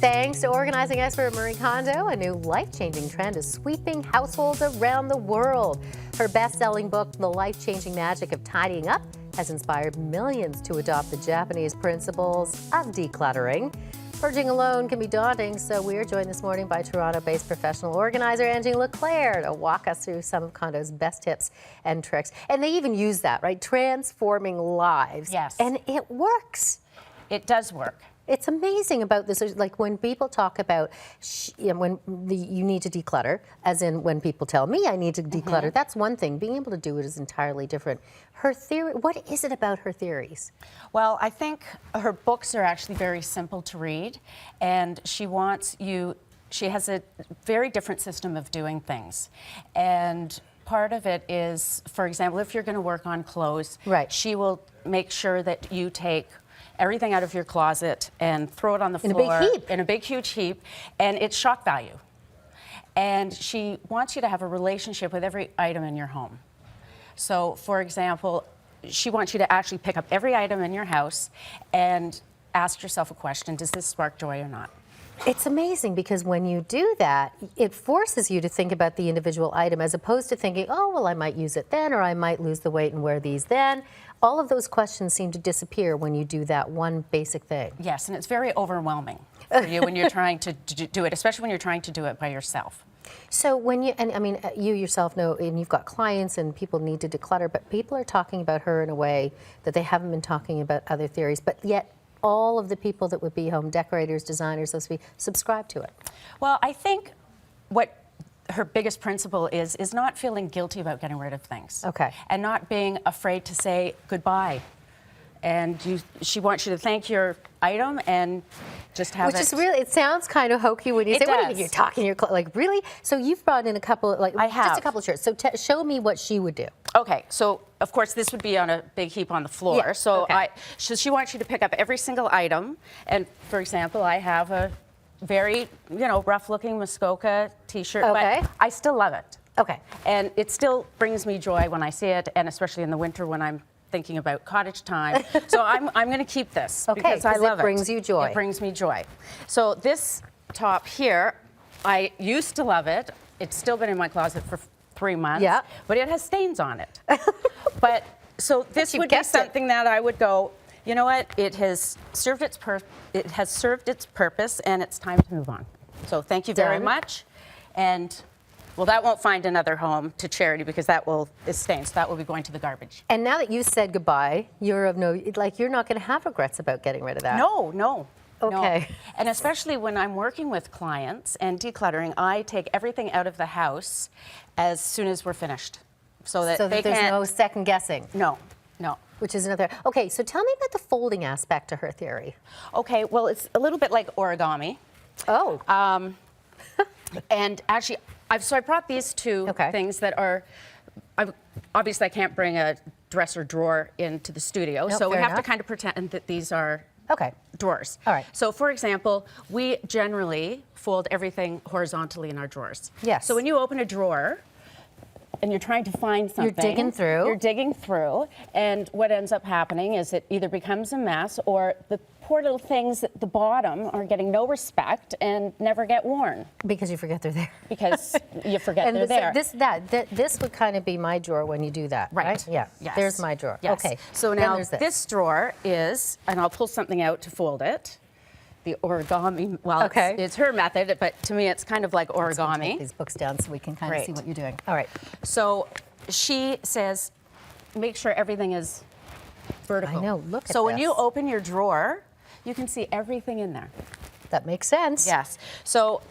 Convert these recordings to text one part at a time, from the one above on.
Thanks to organizing expert Marie Kondo, a new life-changing trend is sweeping households around the world. Her best-selling book, The Life-Changing Magic of Tidying Up, has inspired millions to adopt the Japanese principles of decluttering. Purging alone can be daunting, so we are joined this morning by Toronto-based professional organizer Angie LeClair to walk us through some of Kondo's best tips and tricks. And they even use that, right? Transforming lives. Yes. And it works. It does work. It's amazing about this, like when people talk about you need to declutter, as in when people tell me I need to declutter, that's one thing. Being able to do it is entirely different. Her theory, what is it about her theories? Well, I think her books are actually very simple to read, and she has a very different system of doing things. And part of it is, for example, if you're going to work on clothes, right, she will make sure that you take everything out of your closet and throw it on the floor. In a big heap. In a big, huge heap. And it's shock value. And she wants you to have a relationship with every item in your home. So, for example, she wants you to actually pick up every item in your house and ask yourself a question: does this spark joy or not? It's amazing because when you do that, it forces you to think about the individual item as opposed to thinking, oh, well, I might use it then, or I might lose the weight and wear these then. All of those questions seem to disappear when you do that one basic thing. Yes, and it's very overwhelming for you when you're trying to do it, especially when you're trying to do it by yourself. So when you, and I mean, you yourself know, and you've got clients and people need to declutter, but people are talking about her in a way that they haven't been talking about other theories, but yet all of the people that would be home decorators, designers, those people, subscribe to it. Well, I think what her biggest principle is not feeling guilty about getting rid of things. Okay. And not being afraid to say goodbye. And she wants you to thank your item and just have Which is really, it sounds kind of hokey when you say, what do you mean you're talking your clothes? Like, really? So you've brought in a couple, like, I have. just a couple of shirts. So show me what she would do. Okay, so of course this would be on a big heap on the floor. Yeah, so okay. She wants you to pick up every single item. And for example, I have a very, rough-looking Muskoka T-shirt, okay, but I still love it. Okay. And it still brings me joy when I see it, and especially in the winter when I'm thinking about cottage time. So I'm going to keep this because I love it. It brings you joy. It brings me joy. So this top here, I used to love it. It's still been in my closet for 3 months. Yeah. But it has stains on it. But so this would be something that I would go, you know what? It has served its purpose, and it's time to move on. So thank you very much. And well, that won't find another home to charity because is stained, so that will be going to the garbage. And now that you said goodbye, you're not going to have regrets about getting rid of that. No. Okay. No. And especially when I'm working with clients and decluttering, I take everything out of the house as soon as we're finished, so that there's no second guessing. No. Which is another. Okay, so tell me about the folding aspect to her theory. Okay, well, it's a little bit like origami. Oh. And actually, I brought these two things that are, obviously I can't bring a dresser drawer into the studio, so we have to kind of pretend that these are drawers. All right. So for example, we generally fold everything horizontally in our drawers. Yes. So when you open a drawer, and you're trying to find something. You're digging through, and what ends up happening is it either becomes a mess or the poor little things at the bottom are getting no respect and never get worn. Because you forget they're there. Because you forget they're there. This would kind of be my drawer when you do that, right? Yeah. Yes. There's my drawer. Yes. Okay. So now this drawer is, and I'll pull something out to fold it. The origami, well, it's her method, but to me it's kind of like origami. Take these books down so we can kind of see what you're doing. All right. So she says, make sure everything is vertical. I know, look at So when you open your drawer, you can see everything in there. That makes sense. Yes. So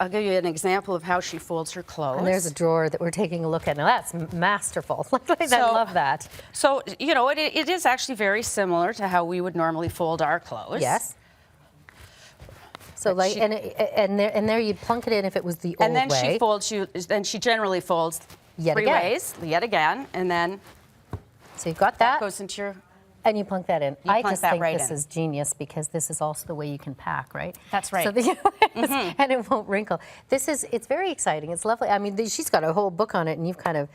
I'll give you an example of how she folds her clothes. And there's a drawer that we're taking a look at. Now that's masterful. I love that. So, it is actually very similar to how we would normally fold our clothes. Yes. So and there you plunk it in if it was the old way. And then she generally folds three ways, yet again, and then so you've got that goes into your, and you plunk that in. I just think this is genius because this is also the way you can pack, right? That's right. So and it won't wrinkle. It's very exciting. It's lovely. I mean, she's got a whole book on it, and you've kind of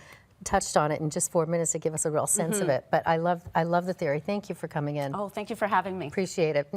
touched on it in just 4 minutes to give us a real sense of it. But I love the theory. Thank you for coming in. Oh, thank you for having me. Appreciate it.